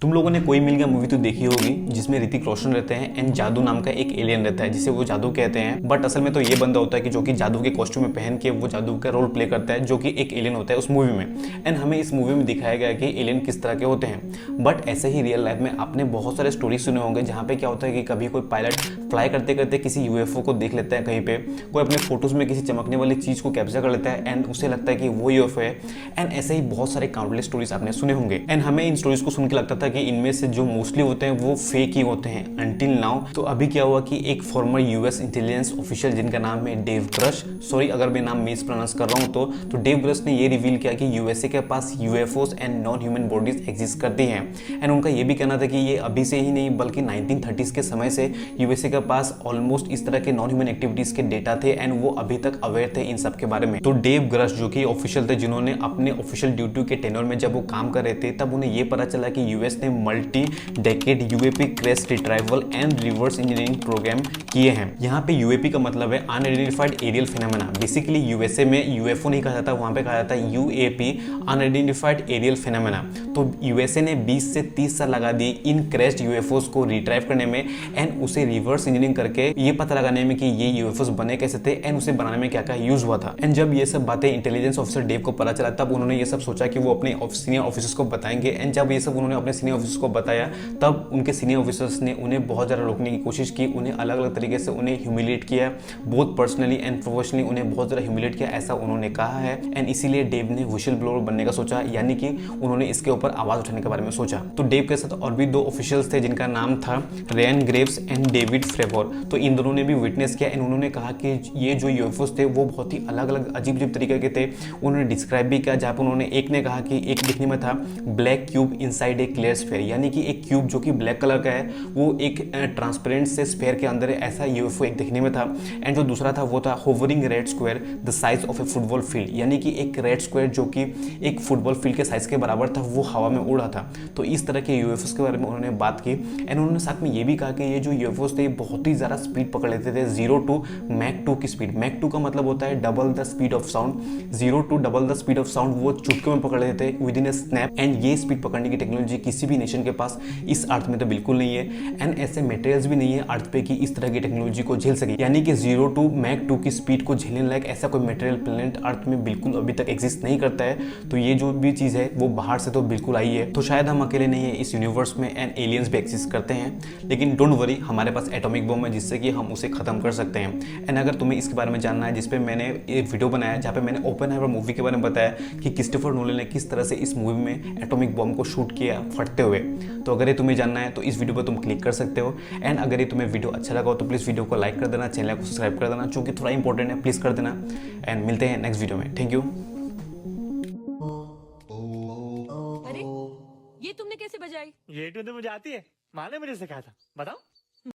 तुम लोगों ने कोई मिल गया मूवी तो देखी होगी, जिसमें ऋतिक रोशन रहते हैं एंड जादू नाम का एक एलियन रहता है जिसे वो जादू कहते हैं। बट असल में तो ये बंदा होता है कि जो कि जादू के कॉस्ट्यूम में पहन के वो जादू का रोल प्ले करता है, जो कि एक एलियन होता है उस मूवी में। एंड हमें इस मूवी में दिखाया गया कि एलियन किस तरह के होते हैं। बट ऐसे ही रियल लाइफ में आपने बहुत सारे स्टोरी सुने होंगे जहाँ पे क्या होता है कि कभी कोई पायलट फ्लाई करते करते किसी यूएफओ को देख लेता है कहीं पे, कोई अपने फोटोज में किसी चमकने वाली चीज को कैप्चर कर लेता है एंड उसे लगता है कि वो यूएफओ है। एंड ऐसे ही बहुत सारे काउंटलेस स्टोरीज आपने सुने होंगे। एंड हमें इन स्टोरीज को सुन के लगता था कि इनमें से जो मोस्टली होते हैं वो फेक ही होते हैं अंटिल नाउ। तो अभी क्या हुआ कि एक फॉर्मर यूएस इंटेलिजेंस ऑफिशियल जिनका नाम है डेव ग्रश, सॉरी अगर मैं नाम मिस प्रोनाउंस कर रहा हूं तो डेव ग्रश ने ये रिवील किया कि यूएसए के पास UFOs and non human bodies exist करती हैं। एंड उनका ये भी कहना था कि ये अभी से ही नहीं बल्कि 1930s के समय से यूएसए के पास ऑलमोस्ट इस तरह के नॉन ह्यूमन एक्टिविटीज के डेटा थे एंड वो अभी तक अवेयर थे इन सब के बारे में। तो डेव ग्रश जो कि ऑफिशियल थे, जिन्होंने अपने ऑफिशियल ड्यूटी के टेन्योर में जब वो काम कर रहे थे तब उन्हें ये पता चला कि यूएस ने multi decade UAP crash retrieval and reverse engineering program किए हैं। यहाँ पे यूएपी का मतलब है unidentified aerial phenomena. Basically USA में यूएफओ नहीं कहा जाता, वहां पे कहा जाता है यूएपी अनआइडेंटिफाइड एरियल फिनोमेना। तो यूएसए ने 20 से 30 साल लगा दी इन क्रैश्ड यूएफओस को रिट्राइव करने में एंड उसे रिवर्स इंजीनियरिंग करके ये पता लगाने में कि ये यूएफओस बने कैसे थे एंड उसे बनाने में क्या क्या यूज हुआ था। एंड जब ये सब बातें इंटेलिजेंस ऑफिसर डेव को पता चला तब उन्होंने ये सब सोचा कि वो अपने सीनियर ऑफिसर्स को बताएंगे। एंड जब ये सब उन्होंने अपने सीनियर ऑफिसर्स को बताया तब उनके सीनियर ऑफिसर्स ने उन्हें बहुत ज़्यादा रोकने की कोशिश की, उन्हें अलग अलग तरीके से उन्हें ह्यूमिलेट किया, बोथ पर्सनली एंड प्रोफेशनली उन्हें बहुत ज़्यादा ह्यूमिलेट किया, ऐसा उन्होंने कहा है। एंड इसीलिए डेव ने विशल ब्लोअर बनने का सोचा, यानी कि उन्होंने इसके ऊपर आवाज़ उठाने के बारे में सोचा। तो डेव के साथ और भी दो ऑफिशियल्स थे जिनका नाम था रेन ग्रेव्स एंड डेविड फ्रेवोर। तो इन दोनों ने भी विटनेस किया एंड उन्होंने कहा कि ये जो यूएफओस थे वो बहुत ही अलग अलग अजीब अजीब तरीके के थे। उन्होंने डिस्क्राइब भी किया, जहाँ पर उन्होंने एक ने कहा कि एक दिखने में था black cube inside a clear sphere, यानी कि एक क्यूब जो कि ब्लैक कलर का है वो एक ट्रांसपेरेंट से स्फीयर के अंदर है, ऐसा यूएफओ एक दिखने में था। एंड जो दूसरा था वो था hovering red square the size of A football field, यानी कि एक रेड स्क्वायर जो कि एक फुटबॉल फील्ड के साइज के बराबर था वो हवा में उड़ रहा था। तो इस तरह के यूएफओस के बारे में उन्होंने बात की। एंड उन्होंने साथ में ये भी कहा कि ये जो यूएफओस थे बहुत ही ज़्यादा स्पीड पकड़ लेते थे, 0 to मैक 2 की स्पीड। मैक 2 का मतलब होता है double the speed of sound, 0 to double the speed of sound वो चुटकियों में पकड़ लेते थे with in A snap. And ये स्पीड पकड़ने की टेक्नोलॉजी किसी भी नेशन के पास इस अर्थ में तो बिल्कुल नहीं है एंड ऐसे मटेरियल्स भी नहीं है अर्थ पे कि इस तरह की टेक्नोलॉजी को झेल सके, यानी कि 0 to मैक 2 की स्पीड को झेलने लायक ऐसा कोई मटेरियल प्लेनेट अर्थ में बिल्कुल अभी तक एग्जिस्ट नहीं करता है। तो ये जो भी चीज़ है वो बाहर से तो बिल्कुल आई है। तो शायद हम अकेले नहीं है इस यूनिवर्स में एंड एलियंस भी एग्जिस्ट करते हैं, लेकिन डोंट वरी हमारे पास एटॉमिक बम है जिससे कि हम उसे खत्म कर सकते हैं। एंड अगर तुम्हें इसके बारे में जानना है, जिसपे मैंने एक वीडियो बनाया जहाँ पे मैंने ओपेनहाइमर मूवी के बारे में बताया कि क्रिस्टोफर नोलन ने किस तरह से इस मूवी में एटॉमिक बम को शूट किया फटते हुए। तो अगर ये तुम्हें जानना है तो इस वीडियो पर तुम क्लिक कर सकते हो। एंड अगर ये तुम्हें वीडियो अच्छा लगा हो तो प्लीज़ वीडियो को लाइक कर देना, चैनल को सब्सक्राइब कर देना, चूँकि थोड़ा इंपॉर्टेंट है, प्लीज़ कर देना। एंड मिलते हैं नेक्स्ट वीडियो में। Thank you. अरे ये तुमने कैसे बजाई? ये ट्यून तो मुझे आती है, माँ ने मुझे सिखाया था। बताओ।